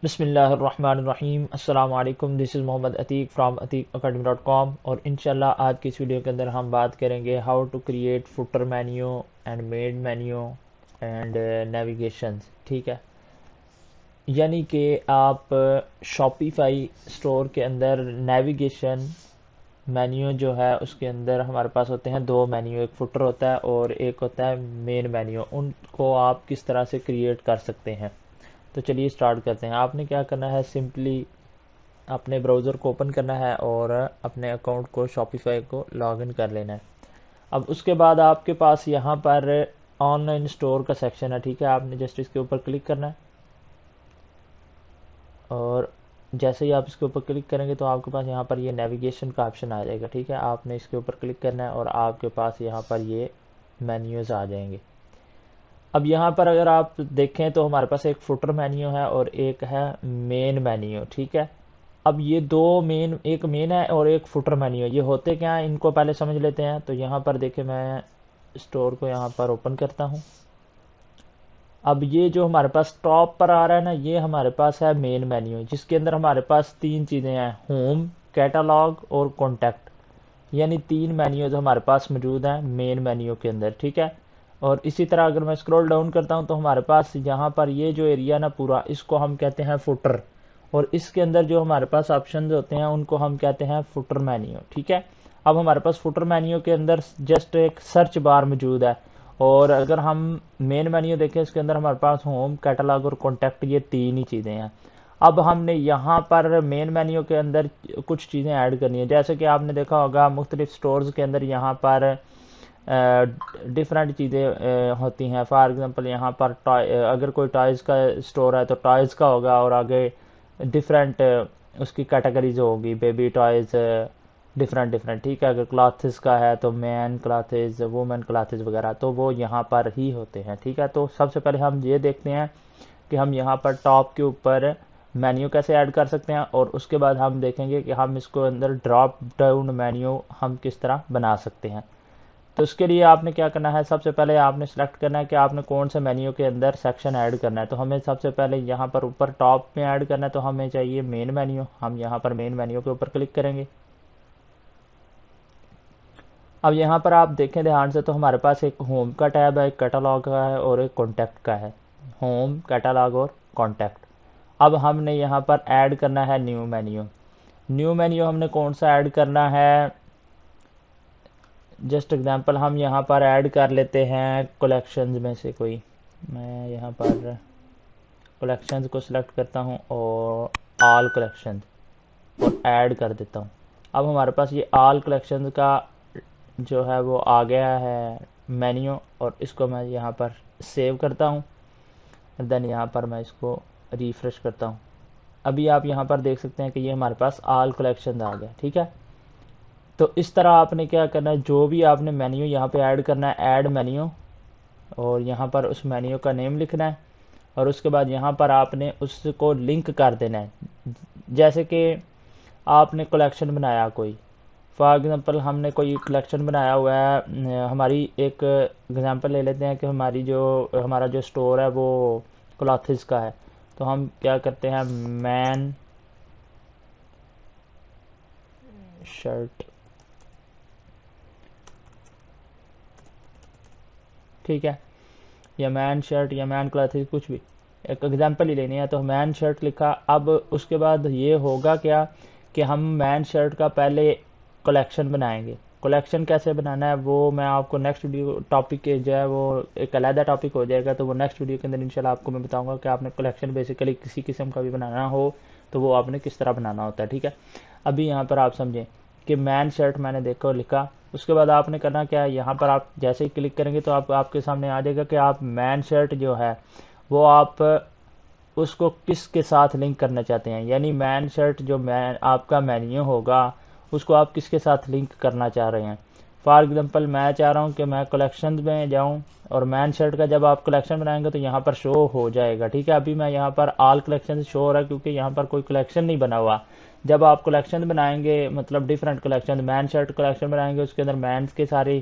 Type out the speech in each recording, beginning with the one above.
बिस्मिल्लाहिर्रहमानिर्रहीम अस्सलाम वालेकुम। This is Mohammad Atiq from atikacademy.com और इंशाल्लाह आज की इस वीडियो के अंदर हम बात करेंगे how to create footer menu and main menu and navigation. ठीक है, यानी कि आप शॉपिफाई स्टोर के अंदर नेविगेशन मेन्यू जो है उसके अंदर हमारे पास होते हैं दो मेन्यू, एक फुटर होता है और एक होता है मेन मेन्यू। उनको आप किस तरह से क्रिएट कर सकते हैं, तो चलिए स्टार्ट करते हैं। आपने क्या करना है, सिंपली अपने ब्राउज़र को ओपन करना है और अपने अकाउंट को शॉपिफाई को लॉगिन कर लेना है। अब उसके बाद आपके पास यहाँ पर ऑनलाइन स्टोर का सेक्शन है। ठीक है, आपने जस्ट इसके ऊपर क्लिक करना है और जैसे ही आप इसके ऊपर क्लिक करेंगे तो आपके पास यहाँ पर ये नेविगेशन का ऑप्शन आ जाएगा। ठीक है, आपने इसके ऊपर क्लिक करना है और आपके पास यहाँ पर ये मेन्यूज़ आ जाएंगे। अब यहाँ पर अगर आप देखें तो हमारे पास एक फुटर मेन्यू है और एक है मेन मेन्यू। ठीक है, अब ये दो मेन, एक मेन है और एक फुटर मेन्यू है, ये होते क्या है इनको पहले समझ लेते हैं। तो यहाँ पर देखें, मैं स्टोर को यहाँ पर ओपन करता हूँ। अब ये जो हमारे पास टॉप पर आ रहा है ना, ये हमारे पास है मेन मेन्यू, जिसके अंदर हमारे पास तीन चीज़ें हैं, होम, कैटालॉग और कॉन्टैक्ट। यानी तीन मेन्यूज हमारे पास मौजूद हैं मेन मेन्यू के अंदर। ठीक है, और इसी तरह अगर मैं स्क्रॉल डाउन करता हूं तो हमारे पास यहाँ पर ये जो एरिया ना पूरा, इसको हम कहते हैं फुटर, और इसके अंदर जो हमारे पास ऑप्शन होते हैं उनको हम कहते हैं फुटर मेन्यू। ठीक है, अब हमारे पास फुटर मेन्यू के अंदर जस्ट एक सर्च बार मौजूद है, और अगर हम मेन मेन्यू देखें इसके अंदर हमारे पास होम, कैटलॉग और कॉन्टैक्ट, ये तीन ही चीज़ें हैं। अब हमने यहाँ पर मेन मेन्यू के अंदर कुछ चीज़ें ऐड करनी है, जैसे कि आपने देखा होगा मुख्तलिफ स्टोर्स के अंदर यहाँ पर डिफरेंट चीज़ें होती हैं। फॉर एग्जांपल यहाँ पर अगर कोई टॉयज़ का स्टोर है तो टॉयज़ का होगा, और आगे डिफरेंट उसकी कैटेगरीज होगी, बेबी टॉयज़, डिफरेंट डिफरेंट। ठीक है, अगर क्लॉथ्स का है तो मैन क्लॉथ्स, वुमेन क्लॉथ्स वगैरह, तो वो यहाँ पर ही होते हैं। ठीक है, तो सबसे पहले हम ये देखते हैं कि हम यहाँ पर टॉप के ऊपर मेन्यू कैसे ऐड कर सकते हैं, और उसके बाद हम देखेंगे कि हम इसको अंदर ड्रॉप डाउन मेन्यू हम किस तरह बना सकते हैं। तो उसके लिए आपने क्या करना है, सबसे पहले आपने सेलेक्ट करना है कि आपने कौन से मेन्यू के अंदर सेक्शन ऐड करना है। तो हमें सबसे पहले यहाँ पर ऊपर टॉप में ऐड करना है, तो हमें चाहिए मेन मेन्यू। हम यहाँ पर मेन मेन्यू के ऊपर क्लिक करेंगे। अब यहाँ पर आप देखें ध्यान से, तो हमारे पास एक होम का टैब है, एक कैटलॉग का है और एक कॉन्टैक्ट का है। होम, कैटलॉग और कॉन्टैक्ट। अब हमने यहाँ पर ऐड करना है न्यू मेन्यू। न्यू मेन्यू हमने कौन सा ऐड करना है, जस्ट एग्जांपल हम यहाँ पर ऐड कर लेते हैं कलेक्शंस में से कोई। मैं यहाँ पर कलेक्शंस को सिलेक्ट करता हूँ और ऑल कलेक्शंस और ऐड कर देता हूँ। अब हमारे पास ये ऑल कलेक्शंस का जो है वो आ गया है मेन्यू, और इसको मैं यहाँ पर सेव करता हूँ। देन यहाँ पर मैं इसको रिफ्रेश करता हूँ। अभी आप यहाँ पर देख सकते हैं कि ये हमारे पास ऑल कलेक्शन आ गया। ठीक है, तो इस तरह आपने क्या करना है, जो भी आपने मेन्यू यहाँ पे ऐड करना है, ऐड मेन्यू, और यहाँ पर उस मेन्यू का नेम लिखना है, और उसके बाद यहाँ पर आपने उसको लिंक कर देना है। जैसे कि आपने कलेक्शन बनाया कोई, फॉर एग्जांपल हमने कोई कलेक्शन बनाया हुआ है, हमारी एक एग्जांपल ले लेते हैं कि हमारा जो स्टोर है वो क्लॉथ्स का है। तो हम क्या करते हैं, मैन शर्ट। ठीक है, या मैन शर्ट या मैन क्लॉथ्स, कुछ भी एक एग्जांपल ही लेनी है। तो मैन शर्ट लिखा। अब उसके बाद ये होगा क्या कि हम मैन शर्ट का पहले कलेक्शन बनाएंगे। कलेक्शन कैसे बनाना है वो मैं आपको नेक्स्ट वीडियो टॉपिक के जो है वो एक अलग टॉपिक हो जाएगा, तो वो नेक्स्ट वीडियो के अंदर इंशाल्लाह आपको मैं बताऊंगा कि आपने कलेक्शन बेसिकली किसी किस्म का भी बनाना हो तो वो आपने किस तरह बनाना होता है। ठीक है, अभी यहाँ पर आप समझें कि मैन शर्ट मैंने देखो लिखा। उसके बाद आपने करना क्या है, यहाँ पर आप जैसे ही क्लिक करेंगे तो आपके सामने आ जाएगा कि आप मैन शर्ट जो है वो आप उसको किसके साथ लिंक करना चाहते हैं। यानी मैन शर्ट जो मैन आपका मेन्यू होगा उसको आप किसके साथ लिंक करना चाह रहे हैं। फॉर एग्जांपल मैं चाह रहा हूँ कि मैं कलेक्शन में जाऊँ, और मैन शर्ट का जब आप कलेक्शन बनाएंगे तो यहाँ पर शो हो जाएगा। ठीक है, अभी मैं यहाँ पर ऑल कलेक्शन शो हो रहा है क्योंकि यहाँ पर कोई कलेक्शन नहीं बना हुआ। जब आप कलेक्शन बनाएंगे, मतलब different collection, man shirt collection बनाएंगे, उसके अंदर मैंस के सारी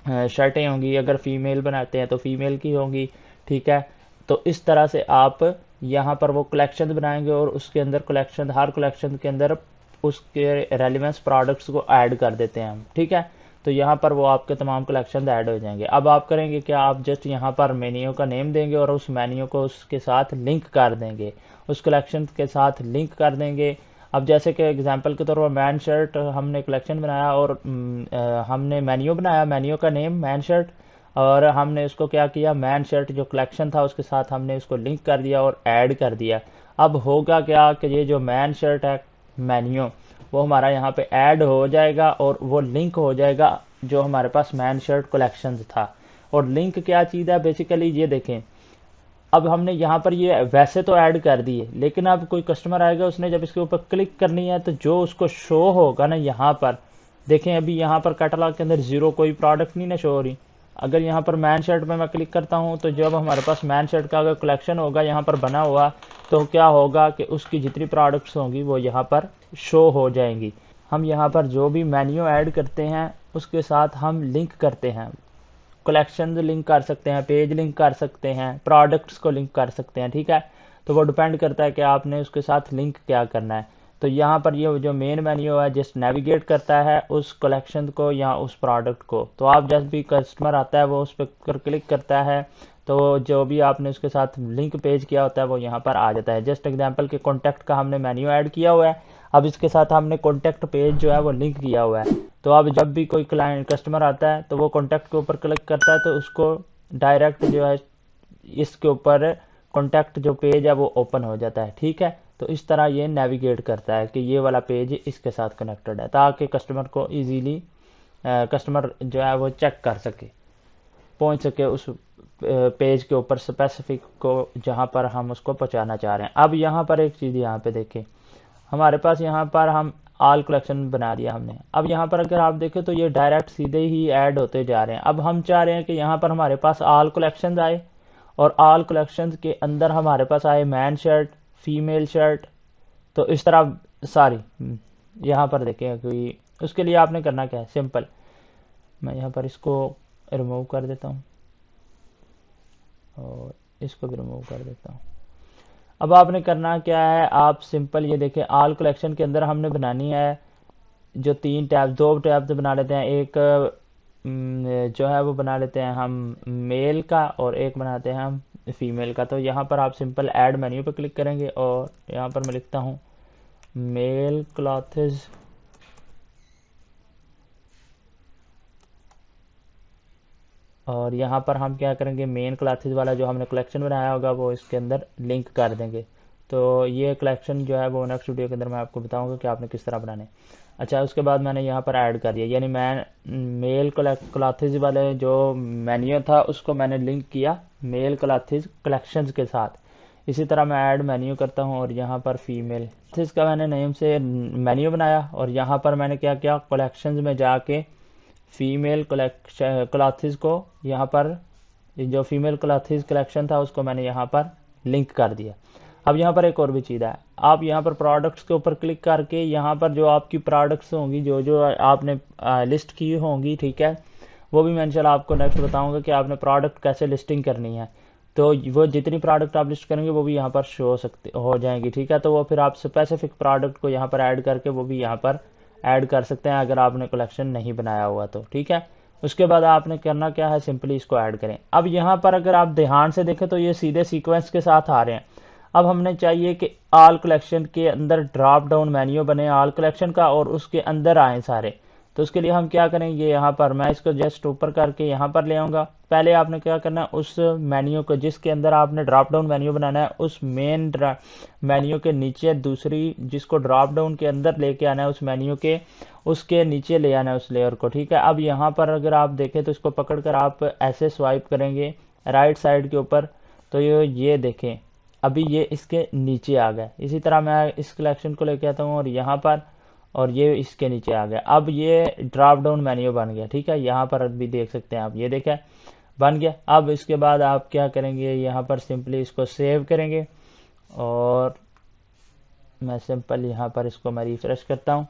शर्टें होंगी, अगर फीमेल बनाते हैं तो फीमेल की होंगी। ठीक है, तो इस तरह से आप यहाँ पर वो कलेक्शन बनाएंगे और उसके अंदर कलेक्शन, हर कलेक्शन के अंदर उसके रेलिवेंस प्रोडक्ट्स को ऐड कर देते हैं हम, ठीक है। तो यहाँ पर वो आपके तमाम कलेक्शन ऐड हो जाएंगे। अब आप करेंगे क्या, आप जस्ट यहाँ पर मेन्यू का नेम देंगे और उस मेन्यू को उसके साथ लिंक कर देंगे, उस कलेक्शन के साथ लिंक कर देंगे। अब जैसे कि एग्जांपल के तौर पर मैन शर्ट हमने कलेक्शन बनाया और हमने मेन्यू बनाया, मेन्यू का नेम मैन शर्ट, और हमने उसको क्या किया, मैन शर्ट जो कलेक्शन था उसके साथ हमने उसको लिंक कर दिया और ऐड कर दिया। अब होगा क्या कि ये जो मैन शर्ट है मेन्यू, वो हमारा यहाँ पे ऐड हो जाएगा और वो लिंक हो जाएगा जो हमारे पास मैन शर्ट कलेक्शन था। और लिंक क्या चीज़ है बेसिकली, ये देखें, अब हमने यहाँ पर ये वैसे तो ऐड कर दिए, लेकिन अब कोई कस्टमर आएगा, उसने जब इसके ऊपर क्लिक करनी है तो जो उसको शो होगा ना, यहाँ पर देखें, अभी यहाँ पर कैटलॉग के अंदर जीरो कोई प्रोडक्ट नहीं ना शो हो रही। अगर यहाँ पर मैन शर्ट में मैं क्लिक करता हूँ तो जब हमारे पास मैन शर्ट का अगर कलेक्शन होगा यहाँ पर बना हुआ, तो क्या होगा कि उसकी जितनी प्रोडक्ट्स होंगी वो यहाँ पर शो हो जाएंगी। हम यहाँ पर जो भी मेन्यू ऐड करते हैं उसके साथ हम लिंक करते हैं, कलेक्शन लिंक कर सकते हैं, पेज लिंक कर सकते हैं, प्रोडक्ट्स को लिंक कर सकते हैं, ठीक है। तो वो डिपेंड करता है कि आपने उसके साथ लिंक क्या करना है। तो यहाँ पर ये जो मेन मेन्यू है जस्ट नेविगेट करता है उस कलेक्शन को या उस प्रोडक्ट को। तो आप जब भी कस्टमर आता है वो उस पर क्लिक करता है तो जो भी आपने उसके साथ लिंक पेज किया होता है वो यहाँ पर आ जाता है। जस्ट एग्जांपल के कॉन्टैक्ट का हमने मेन्यू ऐड किया हुआ है, अब इसके साथ हमने कॉन्टैक्ट पेज जो है वो लिंक किया हुआ है। तो अब जब भी कोई क्लाइंट कस्टमर आता है तो वो कॉन्टैक्ट के ऊपर क्लिक करता है तो उसको डायरेक्ट जो है इसके ऊपर कॉन्टैक्ट जो पेज है वो ओपन हो जाता है, ठीक है। तो इस तरह ये नेविगेट करता है कि ये वाला पेज इसके साथ कनेक्टेड है, ताकि कस्टमर को इजीली कस्टमर जो है वो चेक कर सके, पहुंच सके उस पेज के ऊपर स्पेसिफिक को जहां पर हम उसको पहुंचाना चाह रहे हैं। अब यहाँ पर एक चीज़ यहाँ पे देखें, हमारे पास यहाँ पर हम ऑल कलेक्शन बना दिया हमने। अब यहाँ पर अगर आप देखें तो ये डायरेक्ट सीधे ही ऐड होते जा रहे हैं। अब हम चाह रहे हैं कि यहाँ पर हमारे पास ऑल कलेक्शन आए और ऑल कलेक्शंस के अंदर हमारे पास आए मैन शर्ट, फीमेल शर्ट, तो इस तरह सारी यहाँ पर देखें कि उसके लिए आपने करना क्या है, सिंपल, मैं यहाँ पर इसको रिमूव कर देता हूँ और इसको भी रिमूव कर देता हूँ। अब आपने करना क्या है, आप सिंपल ये देखें ऑल कलेक्शन के अंदर हमने बनानी है जो तीन टैब, दो टैब तो बना लेते हैं, एक जो है वो बना लेते हैं हम मेल का और एक बनाते हैं हम फीमेल का। तो यहाँ पर आप सिंपल ऐड मेन्यू पर क्लिक करेंगे और यहाँ पर मैं लिखता हूँ मेल क्लॉथेज, और यहाँ पर हम क्या करेंगे, मेन क्लासेस वाला जो हमने कलेक्शन बनाया होगा वो इसके अंदर लिंक कर देंगे। तो ये कलेक्शन जो है वो नेक्स्ट वीडियो के अंदर मैं आपको बताऊंगा कि आपने किस तरह बनाने। अच्छा, उसके बाद मैंने यहाँ पर ऐड कर दिया, यानी मैं मेल क्लासेस वाले जो मेन्यू था उसको मैंने लिंक किया मेल क्लासेस कलेक्शंस के साथ। इसी तरह मैं ऐड मेन्यू करता हूँ और यहाँ पर फीमेल का मैंने नेम से मेन्यू बनाया और यहाँ पर मैंने क्या किया, कलेक्शंस में जाके फीमेल क्लॉथेस को यहाँ पर जो फीमेल क्लॉथेस कलेक्शन था उसको मैंने यहाँ पर लिंक कर दिया। अब यहाँ पर एक और भी चीज़ है, आप यहाँ पर प्रोडक्ट्स के ऊपर क्लिक करके यहाँ पर जो आपकी प्रोडक्ट्स होंगी जो जो आपने लिस्ट की होंगी, ठीक है, वो भी मैं इंशाल्लाह आपको नेक्स्ट बताऊंगा कि आपने प्रोडक्ट कैसे लिस्टिंग करनी है। तो वो जितनी प्रोडक्ट आप लिस्ट करेंगे वो भी यहाँ पर शो हो जाएंगी, ठीक है। तो वो फिर आप स्पेसिफिक प्रोडक्ट को यहाँ पर ऐड करके वो भी यहाँ पर ऐड कर सकते हैं अगर आपने कलेक्शन नहीं बनाया हुआ तो, ठीक है। उसके बाद आपने करना क्या है, सिंपली इसको ऐड करें। अब यहाँ पर अगर आप ध्यान से देखें तो ये सीधे सीक्वेंस के साथ आ रहे हैं। अब हमने चाहिए कि ऑल कलेक्शन के अंदर ड्रॉप डाउन मेन्यू बने ऑल कलेक्शन का और उसके अंदर आए सारे। तो उसके लिए हम क्या करेंगे, यहाँ पर मैं इसको जस्ट ऊपर करके यहाँ पर ले आऊँगा। पहले आपने क्या करना है, उस मेन्यू को जिसके अंदर आपने ड्रॉप डाउन मेन्यू बनाना है उस मेन मेन्यू के नीचे दूसरी जिसको ड्रॉप डाउन के अंदर लेके आना है उस मेन्यू के उसके नीचे ले आना है उस लेयर को, ठीक है। अब यहाँ पर अगर आप देखें तो इसको पकड़कर आप ऐसे स्वाइप करेंगे राइट साइड के ऊपर, तो ये देखें अभी ये इसके नीचे आ गए। इसी तरह मैं इस कलेक्शन को लेके आता हूँ और यहाँ पर, और ये इसके नीचे आ गया। अब ये ड्रॉप डाउन मेन्यू बन गया, ठीक है। यहाँ पर भी देख सकते हैं आप, ये देखें बन गया। अब इसके बाद आप क्या करेंगे, यहाँ पर सिंपली इसको सेव करेंगे और मैं सिंपल यहाँ पर इसको मैं रिफ्रेश करता हूँ।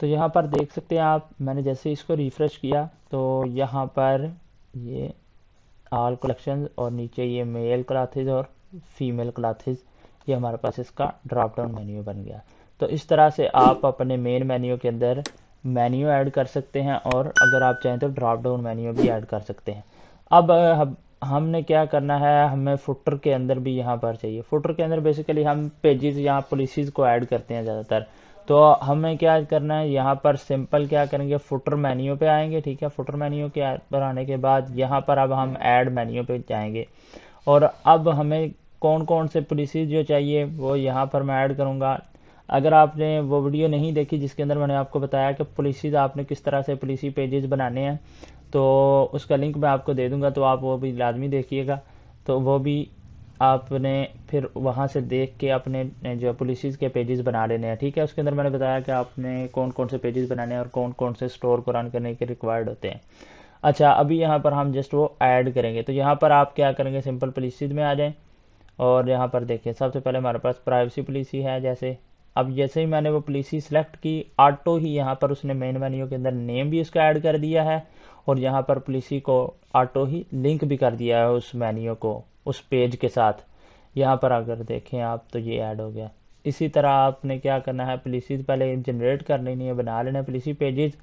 तो यहाँ पर देख सकते हैं आप, मैंने जैसे इसको रिफ्रेश किया तो यहाँ पर ये ऑल कलेक्शन और नीचे ये मेल क्लासेज और फीमेल क्लासेज, ये हमारे पास इसका ड्रॉप डाउन मेन्यू बन गया। तो इस तरह से आप अपने मेन मेन्यू के अंदर मेन्यू ऐड कर सकते हैं, और अगर आप चाहें तो ड्रॉप डाउन मेन्यू भी ऐड कर सकते हैं। अब हमने क्या करना है, हमें फुटर के अंदर भी यहाँ पर चाहिए। फुटर के अंदर बेसिकली हम पेजेस यहाँ पॉलिसीज़ को ऐड करते हैं ज़्यादातर। तो हमें क्या करना है, यहाँ पर सिंपल क्या करेंगे, फुटर मेन्यू पे आएंगे। ठीक है, फुटर मेन्यू के पर आने के बाद यहाँ पर अब हम ऐड मेन्यू पे जाएंगे, और अब हमें कौन कौन से पॉलिसीज जो चाहिए वो यहाँ पर मैं ऐड करूँगा। अगर आपने वो वीडियो नहीं देखी जिसके अंदर मैंने आपको बताया कि पॉलिसीज आपने किस तरह से पॉलिसी पेजेस बनाने हैं, तो उसका लिंक मैं आपको दे दूँगा, तो आप वो भी लाजमी देखिएगा। तो वो भी आपने फिर वहाँ से देख के अपने जो पॉलिसीज़ के पेजेस बना लेने हैं। ठीक है, उसके अंदर मैंने बताया कि आपने कौन कौन से पेजेस बनाने हैं और कौन कौन से स्टोर को रन करने के रिक्वायर्ड होते हैं। अच्छा, अभी यहाँ पर हम जस्ट वो ऐड करेंगे। तो यहाँ पर आप क्या करेंगे, सिंपल पॉलिसीज़ में आ जाएं, और यहाँ पर देखिए सबसे पहले हमारे पास प्राइवेसी पॉलिसी है। जैसे अब जैसे ही मैंने वो पॉलिसी सिलेक्ट की, ऑटो ही यहाँ पर उसने मेन मेन्यू के अंदर नेम भी उसका ऐड कर दिया है, और यहाँ पर पॉलिसी को ऑटो ही लिंक भी कर दिया है उस मेन्यू को उस पेज के साथ। यहाँ पर अगर देखें आप तो ये ऐड हो गया। इसी तरह आपने क्या करना है, पॉलिसीज पहले जनरेट कर लेनी है, बना लेना है पॉलिसी पेजेस,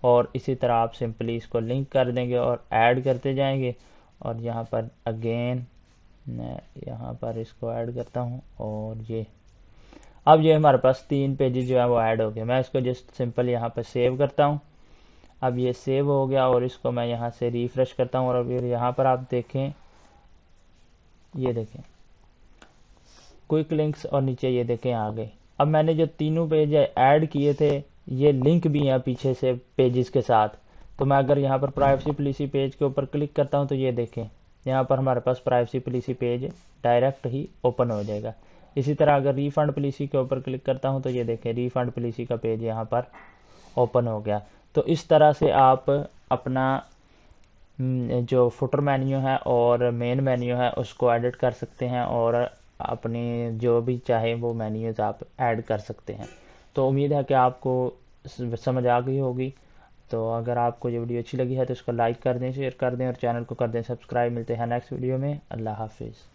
और इसी तरह आप सिंपली इसको लिंक कर देंगे और ऐड करते जाएंगे। और यहाँ पर अगेन मैं यहाँ पर इसको ऐड करता हूँ, और ये अब ये हमारे पास 3 पेजेस जो है वो ऐड हो गए। मैं इसको जस्ट सिंपल यहाँ पर सेव करता हूँ। अब ये सेव हो गया, और इसको मैं यहाँ से रिफ्रेश करता हूँ, और अब यहाँ पर आप देखें, ये देखें क्विक लिंक्स, और नीचे ये देखें आ गए। अब मैंने जो तीनों पेज ऐड किए थे, ये लिंक भी हैं पीछे से पेजेस के साथ। तो मैं अगर यहाँ पर प्राइवेसी पॉलिसी पेज के ऊपर क्लिक करता हूँ, तो ये देखें यहाँ पर हमारे पास प्राइवेसी पॉलिसी पेज डायरेक्ट ही ओपन हो जाएगा। इसी तरह अगर रिफंड पॉलिसी के ऊपर क्लिक करता हूँ, तो ये देखें रिफंड पॉलिसी का पेज यहाँ पर ओपन हो गया। तो इस तरह से आप अपना जो फुटर मेन्यू है और मेन मेन्यू है उसको एडिट कर सकते हैं, और अपने जो भी चाहे वो मेन्यूज आप ऐड कर सकते हैं। तो उम्मीद है कि आपको समझ आ गई होगी। तो अगर आपको ये वीडियो अच्छी लगी है तो इसको लाइक कर दें, शेयर कर दें, और चैनल को कर दें सब्सक्राइब। मिलते हैं नेक्स्ट वीडियो में। अल्लाह हाफिज़।